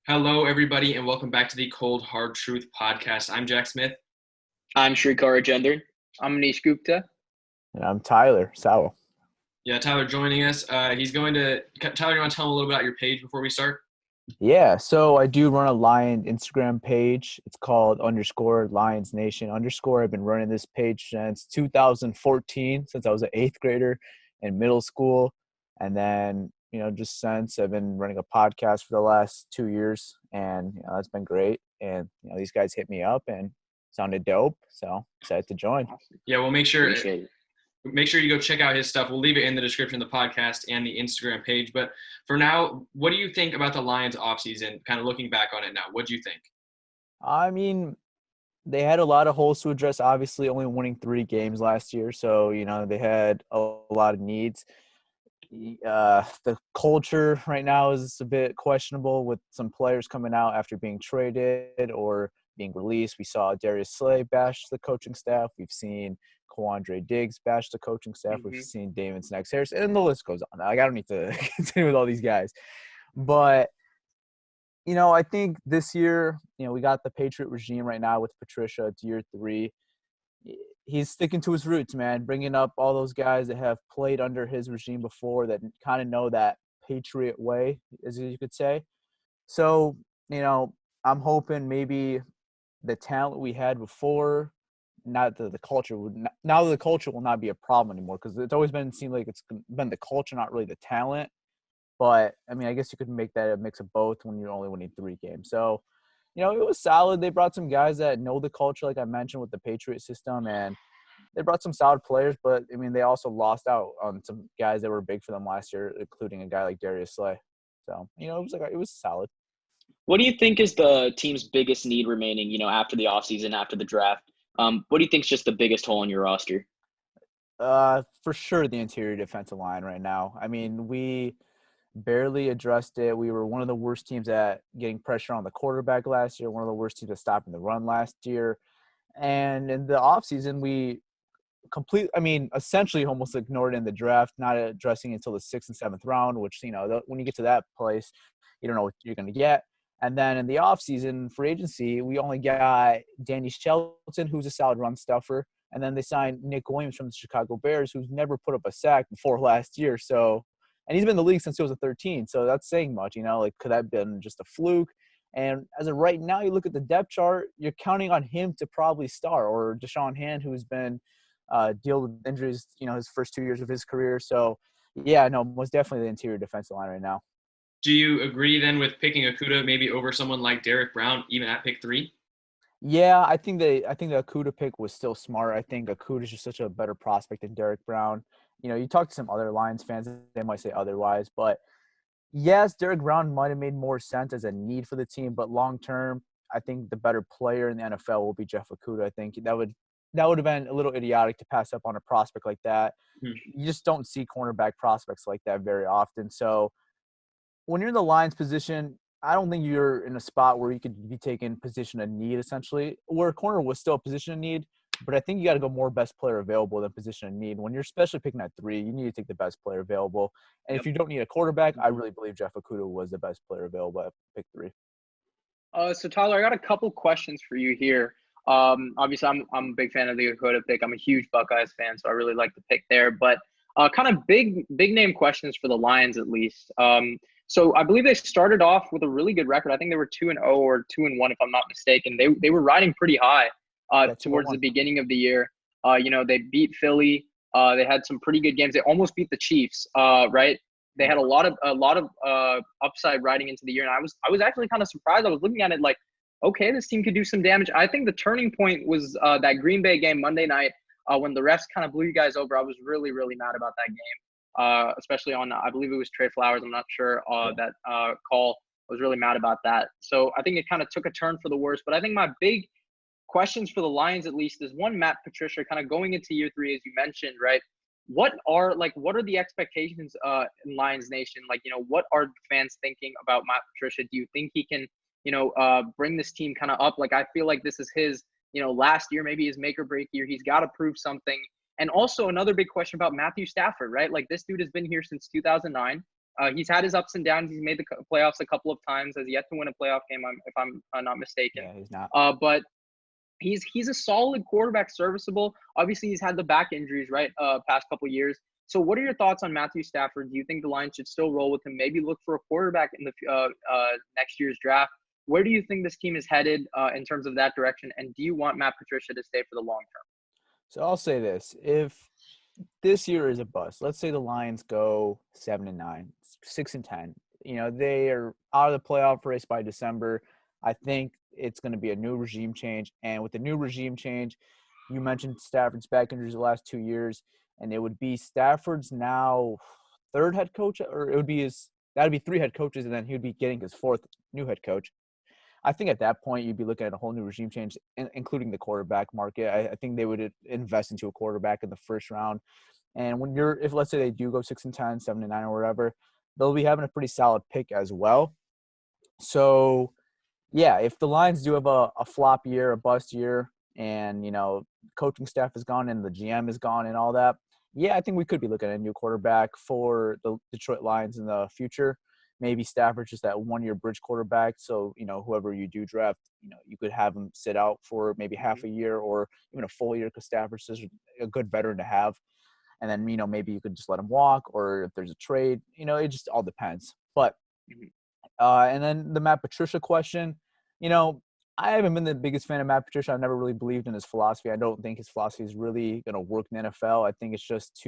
Hello, everybody, and welcome back to the Cold Hard Truth podcast. I'm Jack Smith. I'm Shrikar Rajendran. I'm Manish Gupta. And I'm Tyler Sowell. Yeah, Tyler joining us. Tyler, you want to tell him a little bit about your page before we start? Yeah, so I do run a Lion Instagram page. It's called _Lions Nation _. I've been running this page since 2014, since I was an 8th grader in middle school. And then, just since I've been running a podcast for the last 2 years, and that's been great. And these guys hit me up and sounded dope, so excited to join. Yeah, we'll make sure Appreciate it. Make sure you go check out his stuff. We'll leave it in the description of the podcast and the Instagram page. But for now, what do you think about the Lions offseason, kind of looking back on it now? What do you think? I mean, they had a lot of holes to address, obviously only winning 3 games last year. So, they had a lot of needs. The culture right now is a bit questionable with some players coming out after being traded or being released. We saw Darius Slay bash the coaching staff. We've seen Quandre Diggs bash the coaching staff. Mm-hmm. We've seen Damon Snacks Harris, and the list goes on. I don't need to continue with all these guys. But, I think this year, we got the Patriot regime right now with Patricia. It's year 3. He's sticking to his roots, man, bringing up all those guys that have played under his regime before that kind of know that Patriot way, as you could say. So, I'm hoping maybe the talent we had before, not that the culture now the culture will not be a problem anymore, because it's always seemed like it's been the culture, not really the talent. But, I guess you could make that a mix of both when you're only winning 3 games. So, it was solid. They brought some guys that know the culture, like I mentioned, with the Patriot system, and they brought some solid players. But, they also lost out on some guys that were big for them last year, including a guy like Darius Slay. So, it was solid. What do you think is the team's biggest need remaining, after the offseason, after the draft? What do you think is just the biggest hole in your roster? For sure the interior defensive line right now. We barely addressed it. We were one of the worst teams at getting pressure on the quarterback last year, one of the worst teams at stopping the run last year. And in the offseason, we essentially almost ignored it in the draft, not addressing it until the 6th and 7th round, which, when you get to that place, you don't know what you're going to get. And then in the offseason, free agency, we only got Danny Shelton, who's a solid run stuffer. And then they signed Nick Williams from the Chicago Bears, who's never put up a sack before last year. So, and he's been in the league since he was a 13. So that's saying much, could that have been just a fluke? And as of right now, you look at the depth chart, you're counting on him to probably start, or Deshaun Hand, who's been dealt with injuries, his first 2 years of his career. So, yeah, no, most definitely the interior defensive line right now. Do you agree then with picking Okudah maybe over someone like Derek Brown, even at pick 3? Yeah, I think the Okudah pick was still smart. I think Okudah is just such a better prospect than Derek Brown. You talk to some other Lions fans, they might say otherwise. But, yes, Derek Brown might have made more sense as a need for the team. But long-term, I think the better player in the NFL will be Jeff Okudah. I think that would have been a little idiotic to pass up on a prospect like that. You just don't see cornerback prospects like that very often. So when you're in the Lions position, I don't think you're in a spot where you could be taking position of need, essentially, where corner was still a position of need. But I think you got to go more best player available than position of need. When you're especially picking at 3, you need to take the best player available. And if you don't need a quarterback, I really believe Jeff Okudah was the best player available at pick 3. So Tyler, I got a couple questions for you here. Obviously, I'm a big fan of the Okudah pick. I'm a huge Buckeyes fan, so I really like the pick there. But kind of big name questions for the Lions, at least. So I believe they started off with a really good record. I think they were 2-0 or 2-1, if I'm not mistaken. They were riding pretty high towards the beginning of the year. They beat Philly. They had some pretty good games. They almost beat the Chiefs, right? They had a lot of upside riding into the year, and I was actually kind of surprised. I was looking at it like, okay, this team could do some damage. I think the turning point was that Green Bay game Monday night when the refs kind of blew you guys over. I was really, really mad about that game, especially on, I believe it was Trey Flowers. I'm not sure that call. I was really mad about that. So I think it kind of took a turn for the worse. But I think my big questions for the Lions, at least, is one, Matt Patricia, kind of going into year 3, as you mentioned, right? What are the expectations in Lions Nation? What are fans thinking about Matt Patricia? Do you think he can, bring this team kind of up? I feel like this is his, last year, maybe his make or break year. He's got to prove something. And also another big question about Matthew Stafford, right? This dude has been here since 2009. He's had his ups and downs. He's made the playoffs a couple of times. Has yet to win a playoff game, if I'm not mistaken. Yeah, he's not. But he's a solid quarterback, serviceable. Obviously, he's had the back injuries, right? Past couple of years. So, what are your thoughts on Matthew Stafford? Do you think the Lions should still roll with him? Maybe look for a quarterback in the next year's draft. Where do you think this team is headed in terms of that direction? And do you want Matt Patricia to stay for the long term? So I'll say this: if this year is a bust, let's say the Lions go 7-9, 6-10. They are out of the playoff race by December. I think it's going to be a new regime change, and with the new regime change, you mentioned Stafford's back injuries the last 2 years, and it would be Stafford's now third head coach, or that'd be three head coaches, and then he would be getting his fourth new head coach. I think at that point you'd be looking at a whole new regime change, including the quarterback market. I think they would invest into a quarterback in the first round. And if let's say they do go 6-10, 7-9, or whatever, they'll be having a pretty solid pick as well. So, yeah, if the Lions do have a flop year, a bust year, and coaching staff is gone and the GM is gone and all that, yeah, I think we could be looking at a new quarterback for the Detroit Lions in the future. Maybe Stafford just that 1-year bridge quarterback. So, whoever you do draft, you could have him sit out for maybe half a year or even a full year because Stafford's just a good veteran to have. And then, maybe you could just let him walk, or if there's a trade, it just all depends. But, and then the Matt Patricia question, I haven't been the biggest fan of Matt Patricia. I've never really believed in his philosophy. I don't think his philosophy is really going to work in the NFL. I think it's just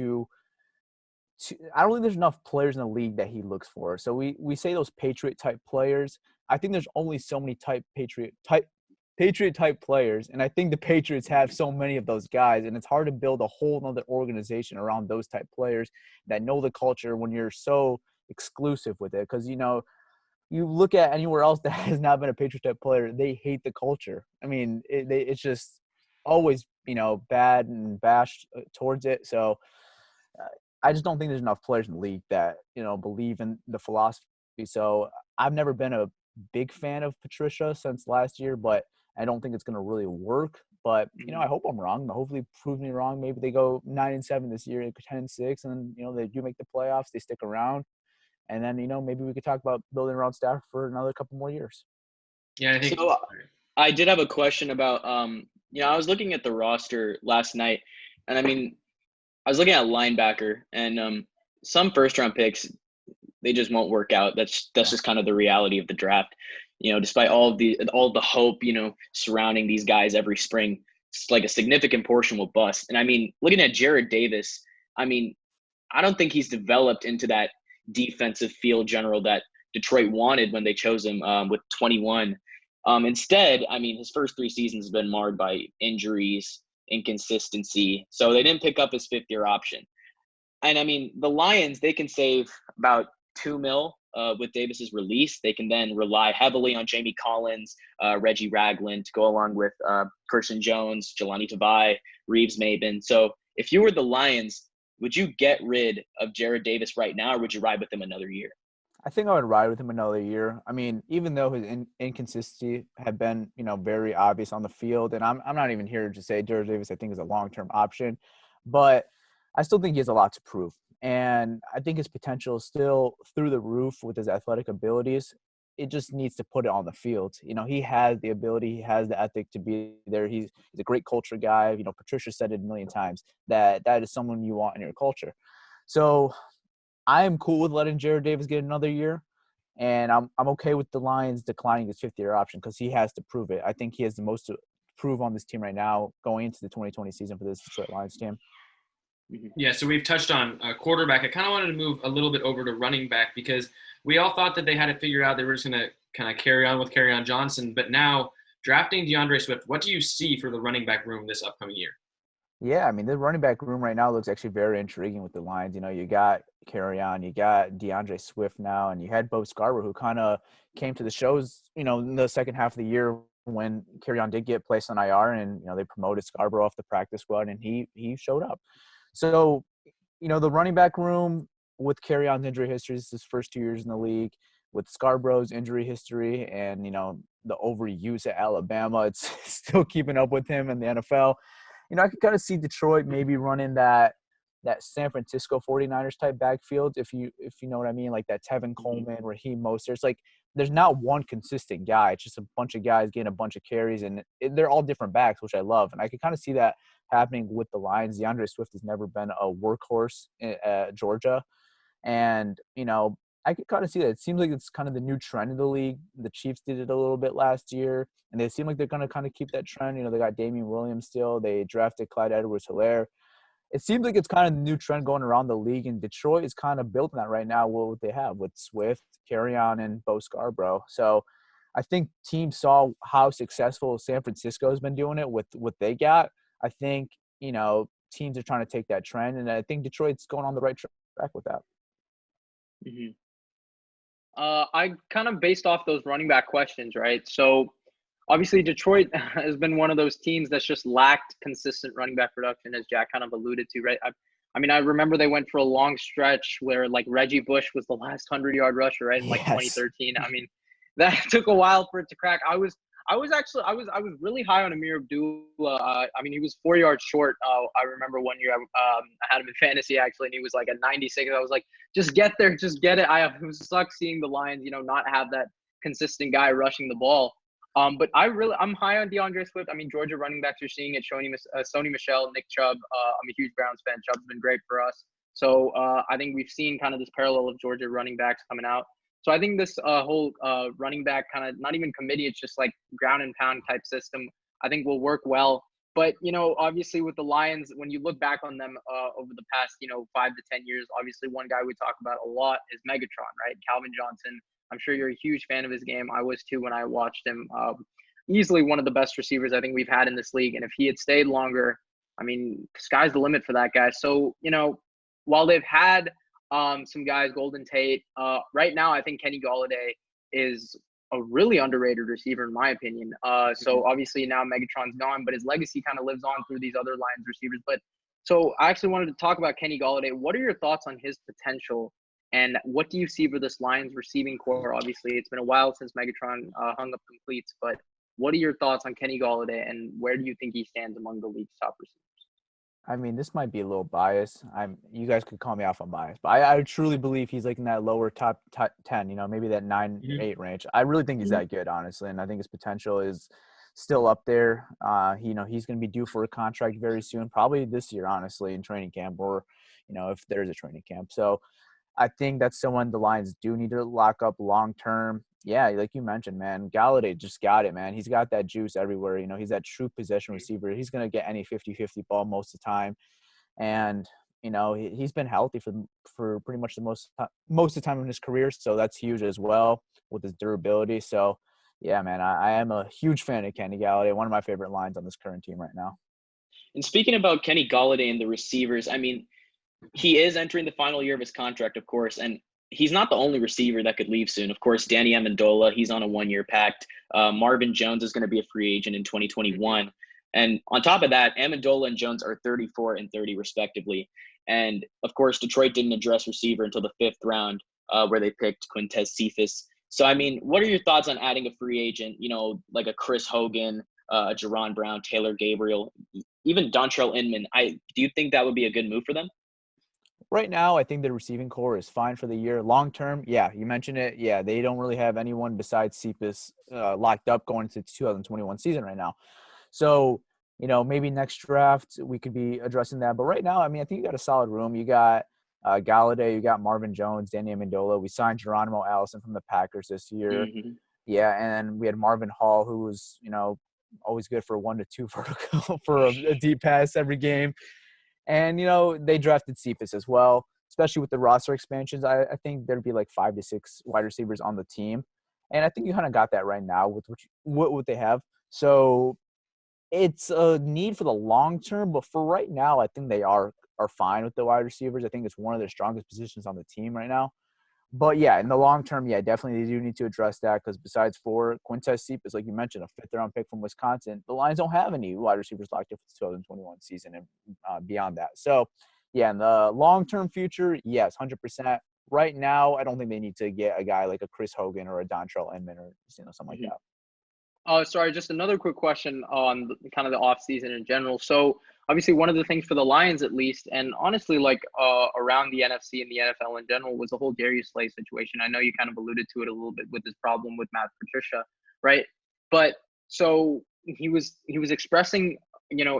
I don't think there's enough players in the league that he looks for. So we say those Patriot type players. I think there's only so many Patriot type players, and I think the Patriots have so many of those guys, and it's hard to build a whole other organization around those type players that know the culture when you're so exclusive with it. Because you look at anywhere else that has not been a Patriot type player, they hate the culture. I mean, it's just always bad and bashed towards it. So. I just don't think there's enough players in the league that, believe in the philosophy. So I've never been a big fan of Patricia since last year, but I don't think it's going to really work. But, I hope I'm wrong. Hopefully prove me wrong. Maybe they go 9-7 this year, 10-6, and then, they do make the playoffs. They stick around. And then, maybe we could talk about building around Stafford for another couple more years. Yeah, I think so. I did have a question about, I was looking at the roster last night, and I mean, I was looking at linebacker, and some first-round picks, they just won't work out. That's just kind of the reality of the draft. Despite all the hope, surrounding these guys every spring, it's like a significant portion will bust. And I mean, looking at Jared Davis, I mean, I don't think he's developed into that defensive field general that Detroit wanted when they chose him with 21. Instead, I mean, his first 3 seasons have been marred by injuries, inconsistency. So they didn't pick up his 5th-year option. And I mean, the Lions, they can save about $2 million with Davis's release. They can then rely heavily on Jamie Collins, Reggie Ragland to go along with Carson Jones, Jelani Tavai, Reeves Maben. So if you were the Lions, would you get rid of Jared Davis right now, or would you ride with him another year? I think I would ride with him another year. I mean, even though his inconsistency had been, very obvious on the field, and I'm not even here to say Jared Davis I think is a long-term option, but I still think he has a lot to prove. And I think his potential is still through the roof with his athletic abilities. It just needs to put it on the field. He has the ability, he has the ethic to be there. He's a great culture guy. Patricia said it a million times that is someone you want in your culture. So I am cool with letting Jared Davis get another year, and I'm okay with the Lions declining his 5th-year option because he has to prove it. I think he has the most to prove on this team right now going into the 2020 season for this Detroit Lions team. Yeah, so we've touched on quarterback. I kind of wanted to move a little bit over to running back because we all thought that they had it figured out. They were just going to kind of carry on with Kerryon Johnson. But now drafting DeAndre Swift, what do you see for the running back room this upcoming year? Yeah, I mean, the running back room right now looks actually very intriguing with the Lions. You got Kerryon, you got DeAndre Swift now, and you had Bo Scarborough, who kind of came to the shows, in the second half of the year when Kerryon did get placed on IR, and, they promoted Scarborough off the practice squad, and he showed up. So, the running back room with Kerryon's injury history, this is his first 2 years in the league, with Scarborough's injury history and, the overuse at Alabama, it's still keeping up with him in the NFL. I could kind of see Detroit maybe running that, that San Francisco 49ers type backfield, if you know what I mean, like that Tevin Coleman, Raheem Mostert. It's like there's not one consistent guy. It's just a bunch of guys getting a bunch of carries, and they're all different backs, which I love. And I can kind of see that happening with the Lions. DeAndre Swift has never been a workhorse at Georgia. And, I could kind of see that. It seems like it's kind of the new trend in the league. The Chiefs did it a little bit last year, and they seem like they're going to kind of keep that trend. They got Damian Williams still. They drafted Clyde Edwards-Helaire. It seems like it's kind of the new trend going around the league, and Detroit is kind of building that right now with what they have with Swift, Kerryon, and Bo Scarborough. So I think teams saw how successful San Francisco has been doing it with what they got. I think, teams are trying to take that trend, and I think Detroit's going on the right track with that. Mm-hmm. I kind of based off those running back questions, right? So obviously Detroit has been one of those teams that's just lacked consistent running back production, as Jack kind of alluded to, right? I mean, I remember they went for a long stretch where like Reggie Bush was the last 100-yard rusher, right? In like 2013. I mean, that took a while for it to crack. I was really high on Amir Abdullah. I mean, he was 4 yards short. I remember one year I had him in fantasy actually, and he was like at 96. I was like, just get there, just get it. It sucks seeing the Lions, not have that consistent guy rushing the ball. But I'm high on DeAndre Swift. I mean, Georgia running backs are seeing it. Sony Michel, Nick Chubb. I'm a huge Browns fan. Chubb's been great for us. So I think we've seen kind of this parallel of Georgia running backs coming out. So I think this whole running back kind of not even committee, it's just like ground and pound type system, I think will work well. But, obviously with the Lions, when you look back on them over the past, 5 to 10 years, obviously one guy we talk about a lot is Megatron, right? Calvin Johnson. I'm sure you're a huge fan of his game. I was too when I watched him. Easily one of the best receivers I think we've had in this league. And if he had stayed longer, I mean, sky's the limit for that guy. So, while they've had some guys, Golden Tate, right now I think Kenny Golladay is a really underrated receiver in my opinion. So obviously now Megatron's gone, but his legacy kind of lives on through these other Lions receivers. But so I actually wanted to talk about Kenny Golladay. What are your thoughts on his potential? And what do you see for this Lions receiving core? Obviously, it's been a while since Megatron hung up some cleats, but what are your thoughts on Kenny Golladay, and where do you think he stands among the league's top receivers? I mean, this might be a little biased. You guys could call me off on bias, but I truly believe he's like in that lower top 10, maybe that 9-8 range. I really think he's that good, honestly, and I think his potential is still up there. He's going to be due for a contract very soon, probably this year, honestly, in training camp, or if there's a training camp. So I think that's someone the Lions do need to lock up long term. Yeah, like you mentioned, man, Golladay just got it, man. He's got that juice everywhere. He's that true possession receiver. He's going to get any 50-50 ball most of the time. And, he's been healthy for pretty much the most of the time in his career. So that's huge as well with his durability. So, yeah, man, I am a huge fan of Kenny Golladay, one of my favorite lines on this current team right now. And speaking about Kenny Golladay and the receivers, I mean, he is entering the final year of his contract, of course, and he's not the only receiver that could leave soon. Of course, Danny Amendola, he's on a 1-year pact. Marvin Jones is going to be a free agent in 2021. And on top of that, Amendola and Jones are 34 and 30 respectively. And, of course, Detroit didn't address receiver until the 5th round where they picked Quintez Cephas. So, I mean, what are your thoughts on adding a free agent, like a Chris Hogan, Jerron Brown, Taylor Gabriel, even Dontrell Inman? Do you think that would be a good move for them? Right now, I think the receiving core is fine for the year. Long term, yeah, you mentioned it. Yeah, they don't really have anyone besides Cephas locked up going into the 2021 season right now. So, maybe next draft we could be addressing that. But right now, I mean, I think you got a solid room. You got Golladay, you got Marvin Jones, Danny Amendola. We signed Geronimo Allison from the Packers this year. Mm-hmm. Yeah, and then we had Marvin Hall, who was, always good for 1 to 2 vertical for a deep pass every game. And, they drafted Cephas as well, especially with the roster expansions. I think there'd be like 5 to 6 wide receivers on the team. And I think you kind of got that right now with what they have. So it's a need for the long term, but for right now, I think they are fine with the wide receivers. I think it's one of their strongest positions on the team right now. But, yeah, in the long term, yeah, definitely they do need to address that because besides for Quintez Cephas, like you mentioned, a 5th-round pick from Wisconsin, the Lions don't have any wide receivers locked up for the 2021 season and beyond that. So, yeah, in the long-term future, yes, 100%. Right now, I don't think they need to get a guy like a Chris Hogan or a Dontrell Inman or something like that. Sorry, just another quick question on kind of the offseason in general. So obviously one of the things for the Lions at least, and honestly, like around the NFC and the NFL in general, was the whole Darius Slay situation. I know you kind of alluded to it a little bit with his problem with Matt Patricia, right? But so he was expressing,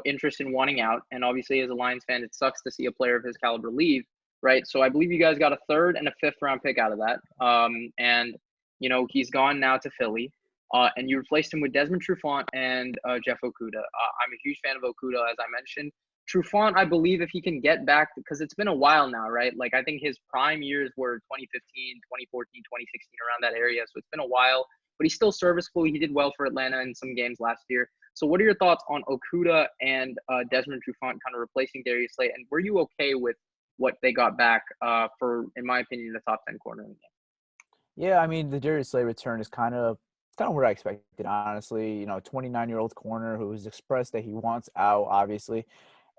interest in wanting out, and obviously as a Lions fan, it sucks to see a player of his caliber leave, right? So I believe you guys got a third and a fifth round pick out of that, and he's gone now to Philly. And you replaced him with Desmond Trufant and Jeff Okudah. I'm a huge fan of Okudah, as I mentioned. Trufant, I believe if he can get back, because it's been a while now, right? Like I think his prime years were 2015, 2014, 2016, around that area. So it's been a while, but he's still serviceable. He did well for Atlanta in some games last year. So what are your thoughts on Okudah and Desmond Trufant kind of replacing Darius Slay? And were you okay with what they got back for, in my opinion, the top 10 corner in the game? Yeah, I mean, the Darius Slay return is kind of what I expected, honestly. 29-year-old corner who has expressed that he wants out, obviously.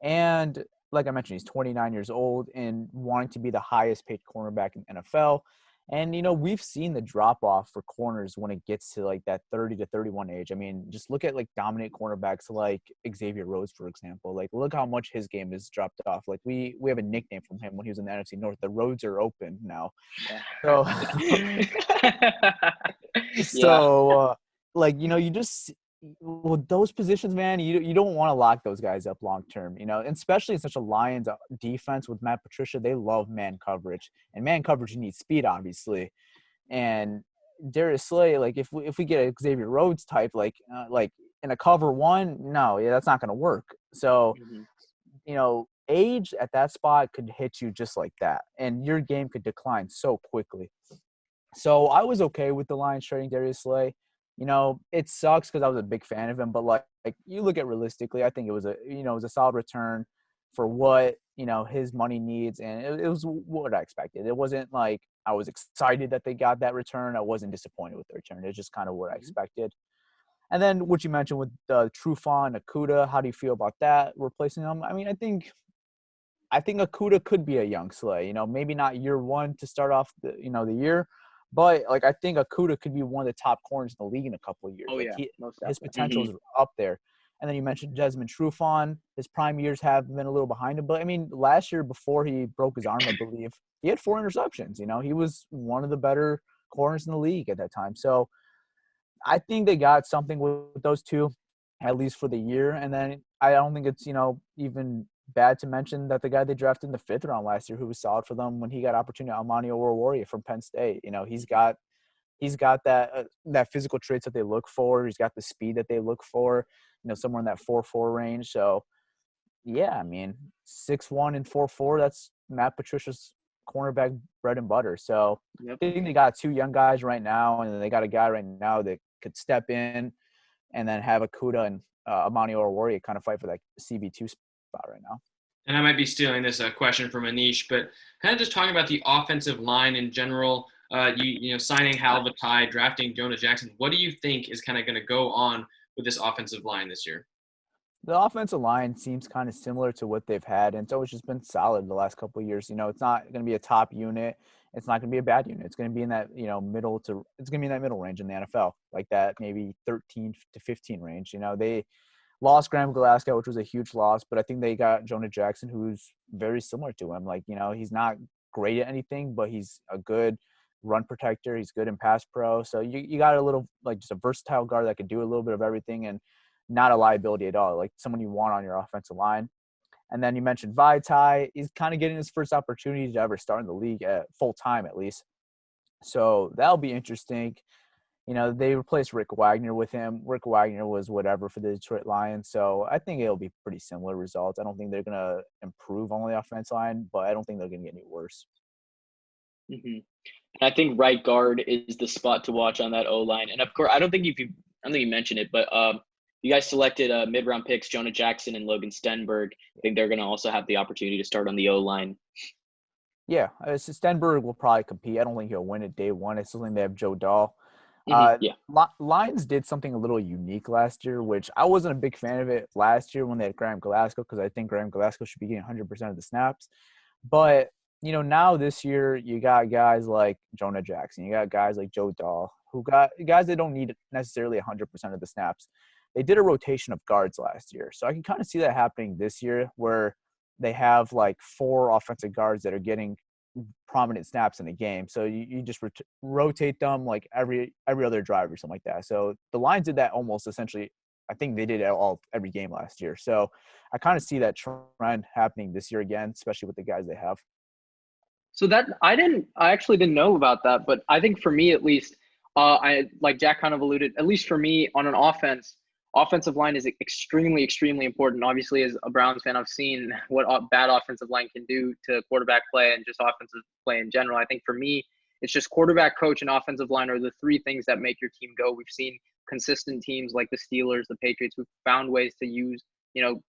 And like I mentioned, he's 29 years old and wanting to be the highest paid cornerback in NFL. And, we've seen the drop off for corners when it gets to like that 30 to 31 age. I mean, just look at like dominant cornerbacks like Xavier Rhodes, for example. Like, look how much his game has dropped off. Like, we have a nickname from him when he was in the NFC North. The roads are open now. Yeah. So, you just – with those positions, man, you don't want to lock those guys up long term, and especially in such a Lions defense with Matt Patricia, they love man coverage, and man coverage needs speed, obviously. And Darius Slay, like if we get a Xavier Rhodes type, like in a cover one, no, yeah, that's not going to work. So, age at that spot could hit you just like that, and your game could decline so quickly. So I was okay with the Lions trading Darius Slay. It sucks because I was a big fan of him, but like you look at realistically, I think it was a solid return for what, his money needs. And it was what I expected. It wasn't like I was excited that they got that return. I wasn't disappointed with the return. It's just kind of what I expected. And then what you mentioned with Trufant, Okudah, how do you feel about that, replacing them? I mean, I think Okudah could be a young Slay, maybe not year one to start off the year. But, like, I think Okudah could be one of the top corners in the league in a couple of years. Oh, like yeah. His potential is up there. And then you mentioned Desmond Trufant. His prime years have been a little behind him. But, I mean, last year before he broke his arm, I believe, he had 4 interceptions. He was one of the better corners in the league at that time. So, I think they got something with those two, at least for the year. And then I don't think it's, even bad to mention that the guy they drafted in the 5th round last year who was solid for them when he got opportunity, Amani Oruwariye from Penn State. He's got that physical traits that they look for. He's got the speed that they look for, somewhere in that 4.4 range. So, yeah, I mean, 6'1" and 4.4, that's Matt Patricia's cornerback bread and butter. So, I think they got 2 young guys right now, and then they got a guy right now that could step in and then have Okudah and Amani Oruwariye kind of fight for that CB2 spot right now. And I might be stealing this question from Anish, but kind of just talking about the offensive line in general, signing Hal Vata'i, drafting Jonah Jackson. What do you think is kind of going to go on with this offensive line this year? The offensive line seems kind of similar to what they've had, and it's always just been solid the last couple of years. It's not going to be a top unit. It's not going to be a bad unit. It's going to be in that, it's going to be in that middle range in the NFL, like that maybe 13 to 15 range. They lost Graham Glasgow, which was a huge loss, but I think they got Jonah Jackson, who's very similar to him. Like, he's not great at anything, but he's a good run protector. He's good in pass pro. So you got a little, like, just a versatile guard that could do a little bit of everything and not a liability at all, like someone you want on your offensive line. And then you mentioned Vaitai. He's kind of getting his first opportunity to ever start in the league at full time, at least. So that'll be interesting. They replaced Rick Wagner with him. Rick Wagner was whatever for the Detroit Lions. So I think it'll be pretty similar results. I don't think they're going to improve on the offense line, but I don't think they're going to get any worse. Mm-hmm. And I think right guard is the spot to watch on that O-line. And, of course, I don't think you mentioned it, but you guys selected mid-round picks, Jonah Jackson and Logan Stenberg. I think they're going to also have the opportunity to start on the O-line. Yeah, Stenberg will probably compete. I don't think he'll win it day one. I still think they have Joe Dahl. Lions did something a little unique last year, which I wasn't a big fan of it last year when they had Graham Glasgow, because I think Graham Glasgow should be getting 100% of the snaps. But, now this year you got guys like Jonah Jackson. You got guys like Joe Dahl, who got guys that don't need necessarily 100% of the snaps. they did a rotation of guards last year. So I can kind of see that happening this year where they have like 4 offensive guards that are getting prominent snaps in a game. So you just rotate them like every other drive or something like that. So the Lions did that almost essentially. I think they did it every game last year. So I kind of see that trend happening this year again, especially with the guys they have. So that I actually didn't know about that, but I think for me at least, I like Jack kind of alluded, at least for me on an offensive line is extremely, extremely important. Obviously, as a Browns fan, I've seen what bad offensive line can do to quarterback play and just offensive play in general. I think for me, it's just quarterback, coach, and offensive line are the 3 things that make your team go. We've seen consistent teams like the Steelers, the Patriots, who've found ways to use,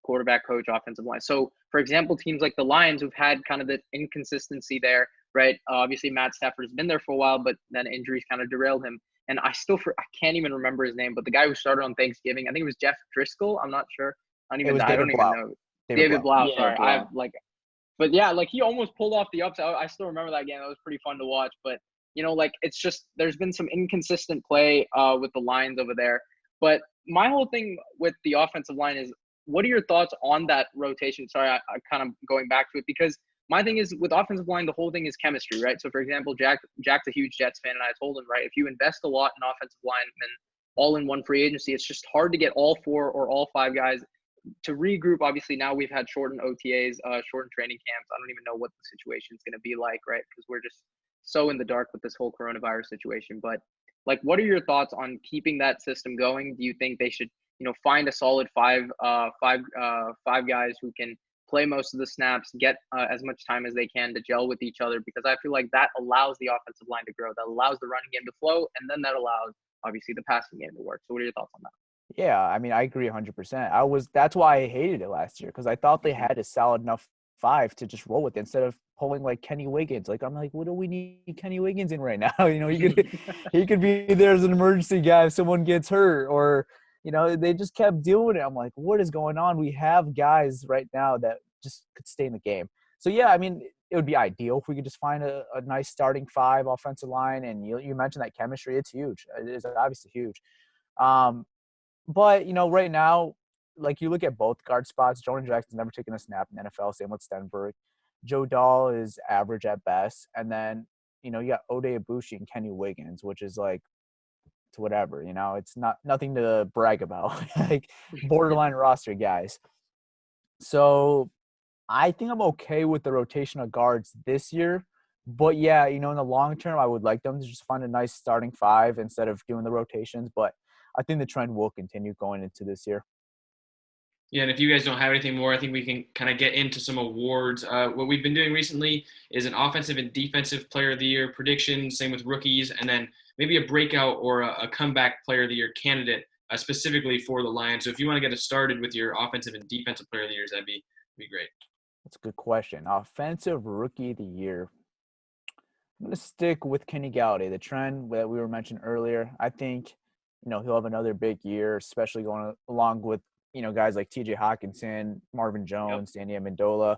quarterback, coach, offensive line. So, for example, teams like the Lions who've had kind of the inconsistency there, right? Obviously, Matt Stafford has been there for a while, but then injuries kind of derailed him. And I can't even remember his name, but the guy who started on Thanksgiving, I think it was Jeff Driscoll. I'm not sure. I don't even know. David Blau. Yeah, Sorry, Blau. But yeah, like he almost pulled off the upset. I still remember that game. That was pretty fun to watch. But it's just there's been some inconsistent play with the Lions over there. But my whole thing with the offensive line is, what are your thoughts on that rotation? Sorry, I kind of going back to it because my thing is with offensive line, the whole thing is chemistry, right? So for example, Jack's a huge Jets fan, and I told him, right, if you invest a lot in offensive linemen all in one free agency, it's just hard to get all 4 or all 5 guys to regroup. Obviously, now we've had shortened OTAs, shortened training camps. I don't even know what the situation is going to be like, right? Because we're just so in the dark with this whole coronavirus situation. But like, what are your thoughts on keeping that system going? Do you think they should, find a solid five guys who can play most of the snaps, get as much time as they can to gel with each other? Because I feel like that allows the offensive line to grow, that allows the running game to flow, and then that allows obviously the passing game to work. So what are your thoughts on that? Yeah, I mean, I agree 100%. That's why I hated it last year because I thought they had a solid enough 5 to just roll with it instead of pulling like Kenny Wiggins. Like I'm like, what do we need Kenny Wiggins in right now? He could be there as an emergency guy if someone gets hurt, or they just kept doing it. I'm like, what is going on? We have guys right now that just could stay in the game. So yeah, I mean, it would be ideal if we could just find a nice starting 5 offensive line. And you mentioned that chemistry; it's huge. It is obviously huge. But, right now, like you look at both guard spots, Jonah Jackson's never taken a snap in the NFL, same with Stenberg. Joe Dahl is average at best. And then, you got Ode Ibushi and Kenny Wiggins, which is like, it's whatever, it's nothing to brag about, like borderline roster guys. So I think I'm okay with the rotation of guards this year. But yeah, in the long term, I would like them to just find a nice starting 5 instead of doing the rotations. But I think the trend will continue going into this year. Yeah, and if you guys don't have anything more, I think we can kind of get into some awards. What we've been doing recently is an offensive and defensive player of the year prediction, same with rookies, and then maybe a breakout or a comeback player of the year candidate specifically for the Lions. So if you want to get us started with your offensive and defensive player of the years, that'd be great. That's a good question. Offensive rookie of the year. I'm going to stick with Kenny Galladay, the trend that we were mentioning earlier. I think, he'll have another big year, especially going along with, guys like TJ Hawkinson, Marvin Jones, Danny Amendola,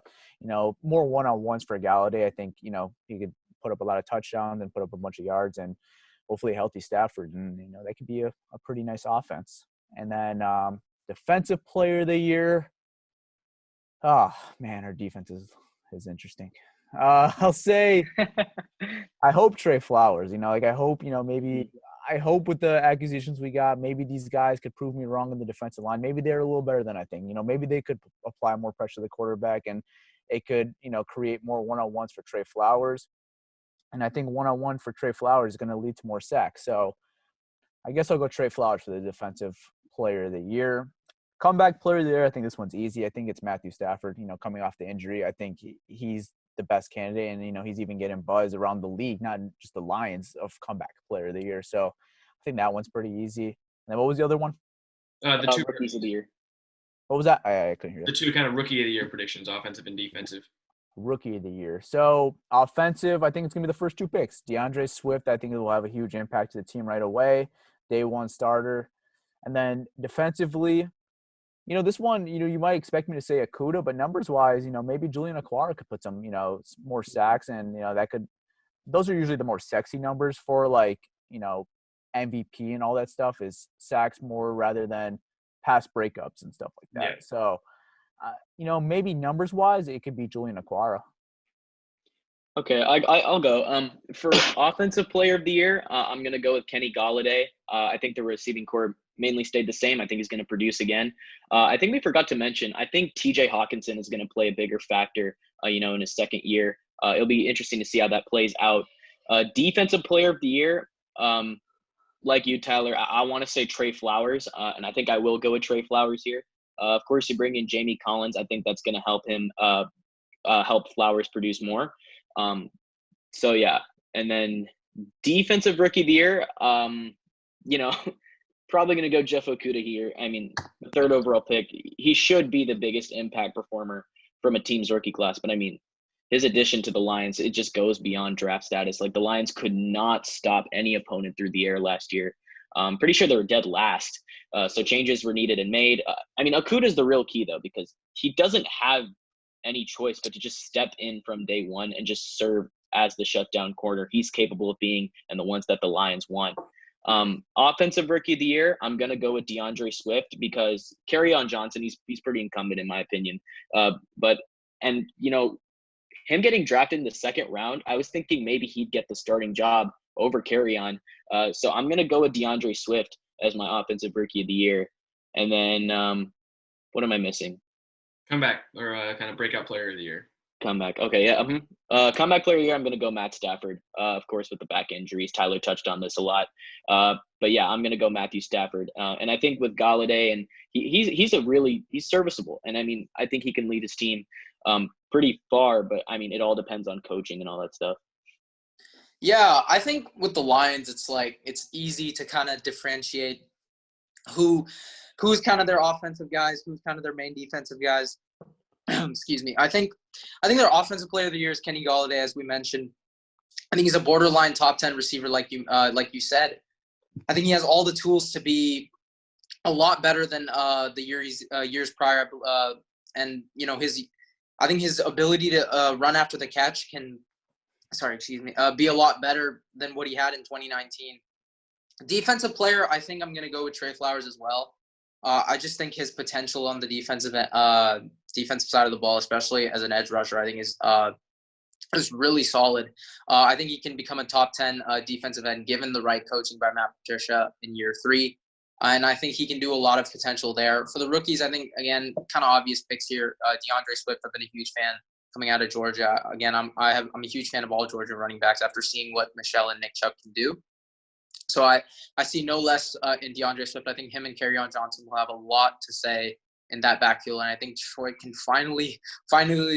more one-on-ones for Galladay. I think, he could put up a lot of touchdowns and put up a bunch of yards and hopefully a healthy Stafford. And, that could be a pretty nice offense. And then defensive player of the year. Oh, man, our defense is interesting. I'll say I hope Trey Flowers, I hope, I hope with the acquisitions we got, maybe these guys could prove me wrong in the defensive line. Maybe they're a little better than I think. Maybe they could apply more pressure to the quarterback and it could, create more one-on-ones for Trey Flowers. And I think one-on-one for Trey Flowers is going to lead to more sacks. So I guess I'll go Trey Flowers for the defensive player of the year. Comeback player of the year, I think this one's easy. I think it's Matthew Stafford, coming off the injury. I think he's the best candidate, and he's even getting buzz around the league, not just the Lions, of comeback player of the year. So I think that one's pretty easy. And then what was the other one? The 2 rookies of the year. What was that? I couldn't hear that. The 2 kind of rookie of the year predictions, offensive and defensive. Rookie of the year. So offensive, I think it's gonna be the first 2 picks. DeAndre Swift, I think it will have a huge impact to the team right away. Day 1 starter. And then defensively, this one, you might expect me to say Akuda, but numbers-wise, maybe Julian Okwara could put some, more sacks, and, those are usually the more sexy numbers for, like, MVP and all that stuff is sacks more rather than, pass breakups and stuff like that. Yeah. So, maybe numbers-wise, it could be Julian Aquara. Okay, I'll go. For offensive player of the year, I'm gonna go with Kenny Galladay. I think the receiving core mainly stayed the same. I think he's gonna produce again. I think we forgot to mention. I think T.J. Hawkinson is gonna play a bigger factor. In his second year, it'll be interesting to see how that plays out. Defensive player of the year, like you, Tyler, I want to say Trey Flowers, and I think I will go with Trey Flowers here. Of course, you bring in Jamie Collins. I think that's gonna help him help Flowers produce more. So yeah, and then defensive rookie of the year, probably going to go Jeff Okudah here. I mean, the third overall pick, he should be the biggest impact performer from a team's rookie class. But I mean, his addition to the Lions, it just goes beyond draft status. Like the Lions could not stop any opponent through the air last year. Pretty sure they were dead last. So changes were needed and made. Okudah is the real key though, because he doesn't have any choice but to just step in from day one and just serve as the shutdown corner he's capable of being and the ones that the Lions want. Offensive rookie of the year, I'm going to go with DeAndre Swift because Kerryon Johnson, he's pretty incumbent in my opinion. Him getting drafted in the second round, I was thinking maybe he'd get the starting job over Kerryon. So I'm going to go with DeAndre Swift as my offensive rookie of the year. And then what am I missing? Comeback or kind of breakout player of the year. Comeback. Okay, yeah. Comeback player of the year, I'm going to go Matt Stafford. Of course, with the back injuries. Tyler touched on this a lot. But yeah, I'm going to go Matthew Stafford. And I think with Galladay, and he's serviceable. And I mean, I think he can lead his team pretty far. But I mean, it all depends on coaching and all that stuff. Yeah, I think with the Lions, it's easy to kind of differentiate who's kind of their offensive guys, who's kind of their main defensive guys. Excuse me. I think their offensive player of the year is Kenny Galladay, as we mentioned. I think he's a borderline top 10 receiver, like you said. I think he has all the tools to be a lot better than the years prior. I think his ability to run after the catch be a lot better than what he had in 2019. Defensive player, I think I'm going to go with Trey Flowers as well. I just think his potential on the defensive side of the ball, especially as an edge rusher, I think is really solid. I think he can become a top 10 defensive end given the right coaching by Matt Patricia in year 3. And I think he can do a lot of potential there. For the rookies, I think, again, kind of obvious picks here. DeAndre Swift, I've been a huge fan coming out of Georgia. Again, I'm a huge fan of all Georgia running backs after seeing what Michelle and Nick Chubb can do. So I see no less in DeAndre Swift. I think him and Kerryon Johnson will have a lot to say in that backfield, and I think Detroit can finally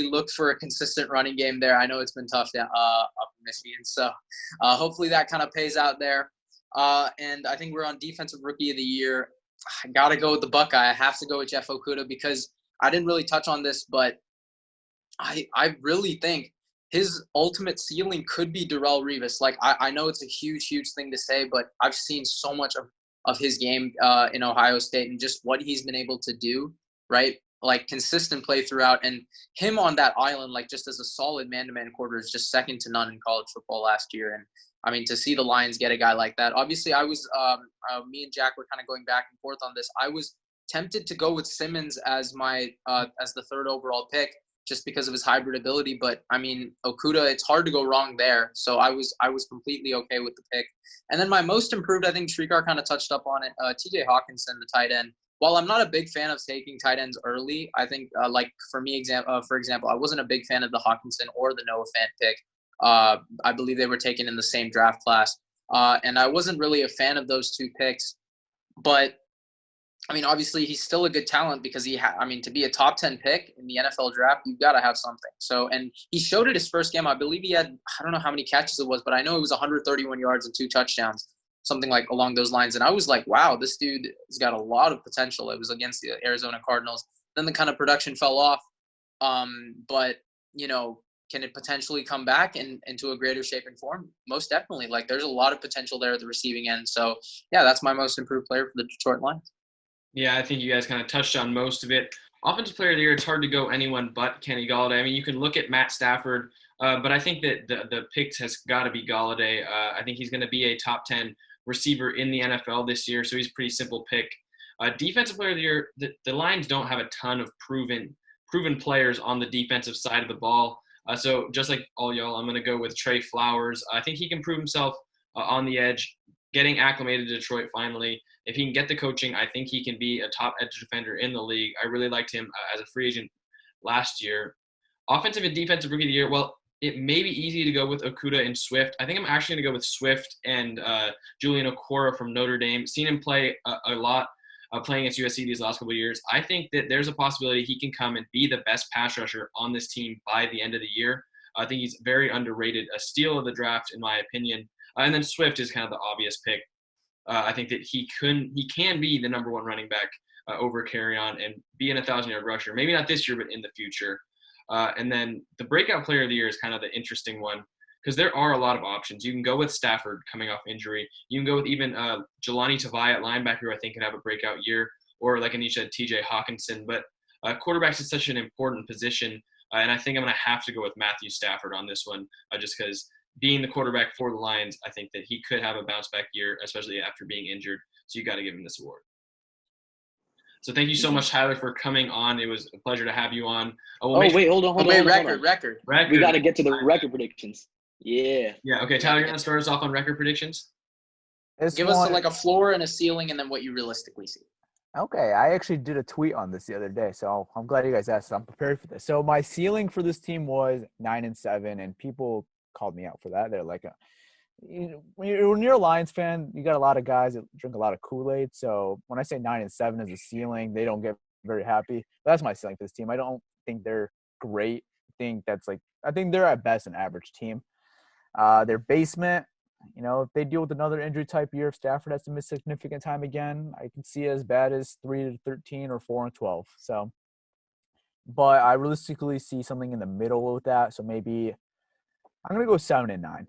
look for a consistent running game there. I know it's been tough up in Michigan, so hopefully that kind of pays out there. And I think we're on defensive rookie of the year. I got to go with the Buckeye. I have to go with Jeff Okudah because I didn't really touch on this, but I really think his ultimate ceiling could be Darrelle Revis. Like, I know it's a huge, huge thing to say, but I've seen so much of his game in Ohio State and just what he's been able to do, right? Like, consistent play throughout. And him on that island, like, just as a solid man-to-man quarter is just second to none in college football last year. And, I mean, to see the Lions get a guy like that. Obviously, I was me and Jack were kind of going back and forth on this. I was tempted to go with Simmons as my as the third overall pick, just because of his hybrid ability. But I mean, Okudah, it's hard to go wrong there. So I was completely okay with the pick. And then my most improved, I think Shrikar kind of touched up on it, TJ Hawkinson, the tight end. While I'm not a big fan of taking tight ends early, I think for example, I wasn't a big fan of the Hawkinson or the Noah Fant pick. I believe they were taken in the same draft class. And I wasn't really a fan of those two picks. But I mean, obviously, he's still a good talent because to be a top 10 pick in the NFL draft, you've got to have something. So, and he showed it his first game. I believe he had, I don't know how many catches it was, but I know it was 131 yards and 2 touchdowns, something like along those lines. And I was like, wow, this dude has got a lot of potential. It was against the Arizona Cardinals. Then the kind of production fell off. But, can it potentially come back into a greater shape and form? Most definitely. Like, there's a lot of potential there at the receiving end. So, yeah, that's my most improved player for the Detroit Lions. Yeah, I think you guys kind of touched on most of it. Offensive player of the year, it's hard to go anyone but Kenny Galladay. I mean, you can look at Matt Stafford, but I think that the picks has got to be Galladay. I think he's going to be a top 10 receiver in the NFL this year, so he's a pretty simple pick. Defensive player of the year, the Lions don't have a ton of proven players on the defensive side of the ball. So just like all y'all, I'm going to go with Trey Flowers. I think he can prove himself on the edge, getting acclimated to Detroit finally. If he can get the coaching, I think he can be a top edge defender in the league. I really liked him as a free agent last year. Offensive and defensive rookie of the year, well, it may be easy to go with Okudah and Swift. I think I'm actually going to go with Swift and Julian Okwara from Notre Dame. Seen him play a lot. Playing against USC these last couple of years, I think that there's a possibility he can come and be the best pass rusher on this team by the end of the year. I think he's very underrated, a steal of the draft in my opinion. And then Swift is kind of the obvious pick. I think that he can be the number one running back over Kerryon and be an 1,000-yard rusher. Maybe not this year, but in the future. And then the breakout player of the year is kind of the interesting one, because there are a lot of options. You can go with Stafford coming off injury. You can go with even Jelani Tavai at linebacker, who I think could have a breakout year, or like Anisha said, TJ Hawkinson. But quarterbacks is such an important position, and I think I'm going to have to go with Matthew Stafford on this one, just because being the quarterback for the Lions, I think that he could have a bounce-back year, especially after being injured. So you got to give him this award. So thank you so much, Tyler, for coming on. It was a pleasure to have you on. Wait, hold on. Record. We got to get to the record predictions. Yeah. Yeah. Okay, Tyler, you're gonna start us off on record predictions. Give us like a floor and a ceiling, and then what you realistically see. Okay, I actually did a tweet on this the other day, so I'm glad you guys asked. I'm prepared for this. So my ceiling for this team was 9-7, and people called me out for that. They're like, when you're a Lions fan, you got a lot of guys that drink a lot of Kool-Aid. So when I say 9-7 is a ceiling, they don't get very happy. But that's my ceiling for this team. I don't think they're great. I think they're at best an average team. Their basement, if they deal with another injury type year, if Stafford has to miss significant time again, I can see it as bad as 3-13 or 4-12. So, but I realistically see something in the middle with that. So maybe I'm gonna go 7-9.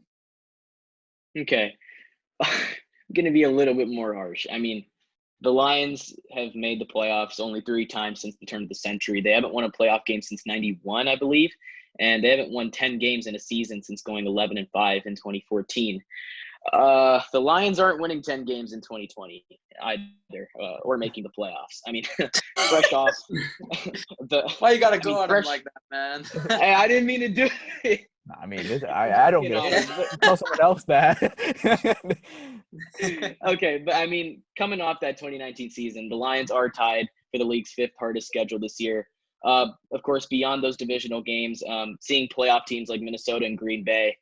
Okay, I'm gonna be a little bit more harsh. I mean, the Lions have made the playoffs only 3 times since the turn of the century. They haven't won a playoff game since '91, I believe. And they haven't won 10 games in a season since going 11-5 in 2014. The Lions aren't winning 10 games in 2020 either, or making the playoffs. I mean, fresh off. Why you gotta go on him like that, man? Hey, I didn't mean to do it. I mean, I don't get tell someone else that. Okay, but I mean, coming off that 2019 season, the Lions are tied for the league's 5th hardest schedule this year. Of course, beyond those divisional games, seeing playoff teams like Minnesota and Green Bay,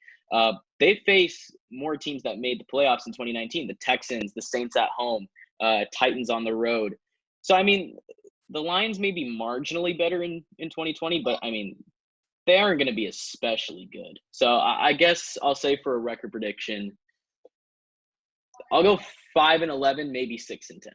they face more teams that made the playoffs in 2019, the Texans, the Saints at home, Titans on the road. So, I mean, the Lions may be marginally better in 2020, but, I mean, they aren't going to be especially good. So, I guess I'll say for a record prediction, I'll go 5-11, maybe 6-10.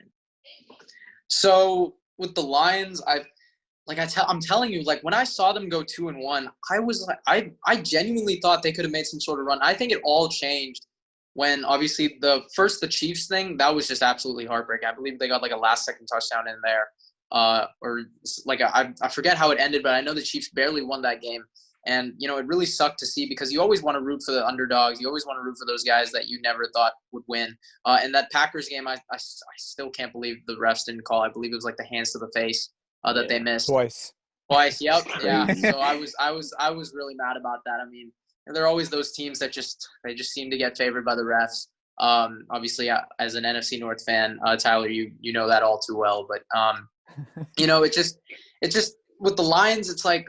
So, with the Lions, I'm telling you, like when I saw them go 2-1, I was like, I genuinely thought they could have made some sort of run. I think it all changed when obviously the Chiefs thing, that was just absolutely heartbreaking. I believe they got like a last-second touchdown in there, or like I forget how it ended, but I know the Chiefs barely won that game, and it really sucked to see because you always want to root for the underdogs. You always want to root for those guys that you never thought would win. And that Packers game, I still can't believe the refs didn't call. I believe it was like the hands to the face. That they missed twice. Yep. Yeah. So I was really mad about that. I mean, there are always those teams that just seem to get favored by the refs. Obviously, as an NFC North fan, Tyler, you know that all too well. But it just with the Lions, it's like,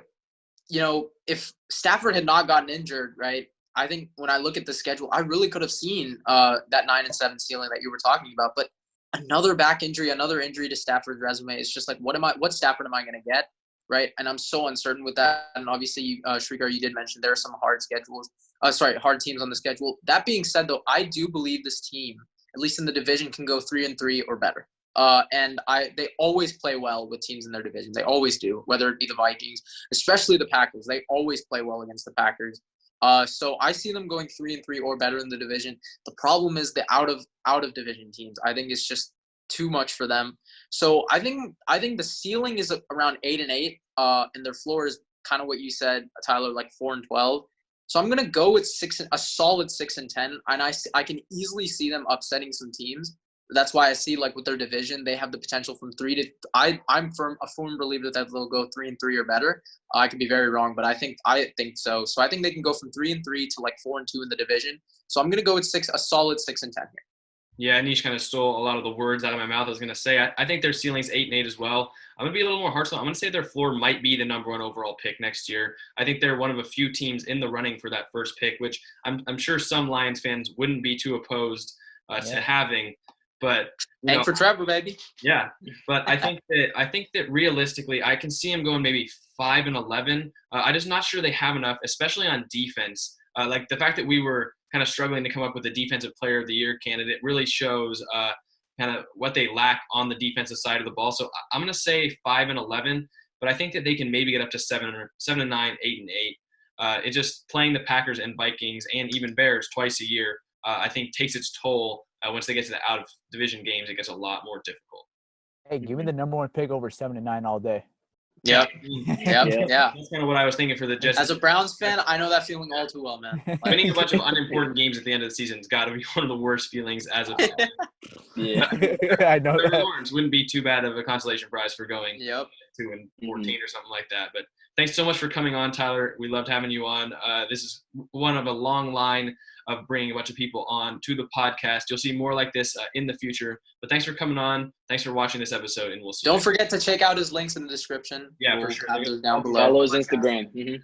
if Stafford had not gotten injured, right? I think when I look at the schedule, I really could have seen that 9-7 ceiling that you were talking about, but. Another back injury, another injury to Stafford's resume. It's just like, what Stafford am I going to get, right? And I'm so uncertain with that. And obviously, Shrikar, you did mention there are some hard teams on the schedule. That being said, though, I do believe this team, at least in the division, can go 3-3 or better. And they always play well with teams in their division. They always do, whether it be the Vikings, especially the Packers. They always play well against the Packers. So I see them going 3-3 or better in the division. The problem is the out of division teams. I think it's just too much for them. So I think the ceiling is around 8-8, and their floor is kind of what you said, Tyler, like 4-12. So I'm gonna go with a solid 6-10, and I can easily see them upsetting some teams. that's why I see like with their division, they have the potential from 3 to. I'm a firm believer that they'll go 3-3 or better. I could be very wrong, but I think so. So I think they can go from 3-3 to like 4-2 in the division. So I'm gonna go with a solid 6-10 here. Yeah, Anish kind of stole a lot of the words out of my mouth. I was going to say, I think their ceiling's 8-8 as well. I'm going to be a little more harsh. I'm going to say their floor might be the number 1 overall pick next year. I think they're one of a few teams in the running for that first pick, which I'm sure some Lions fans wouldn't be too opposed to having. But and for Trevor, baby. Yeah, but I think that realistically, I can see him going maybe 5-11. I'm just not sure they have enough, especially on defense. Like the fact that we were kind of struggling to come up with a defensive player of the year candidate really shows kind of what they lack on the defensive side of the ball. So I'm going to say 5-11, but I think that they can maybe get up to 7-9, 8-8. It's just playing the Packers and Vikings and even Bears twice a year, I think takes its toll. Once they get to the out of division games, it gets a lot more difficult. Hey, give me the number 1 pick over 7-9 all day. Yep. Yeah. That's kind of what I was thinking for the Jets. As a Browns fan, I know that feeling all too well, man. Like, winning a bunch of unimportant games at the end of the season has got to be one of the worst feelings as a fan. Yeah, I know that. Lawrence wouldn't be too bad of a consolation prize for going 2-14 or something like that. But thanks so much for coming on, Tyler. We loved having you on. This is one of a long line of bringing a bunch of people on to the podcast. You'll see more like this in the future. But thanks for coming on. Thanks for watching this episode, and we'll see you. Don't forget to check out his links in the description. Yeah, for sure. Have those down below. Follow his Instagram.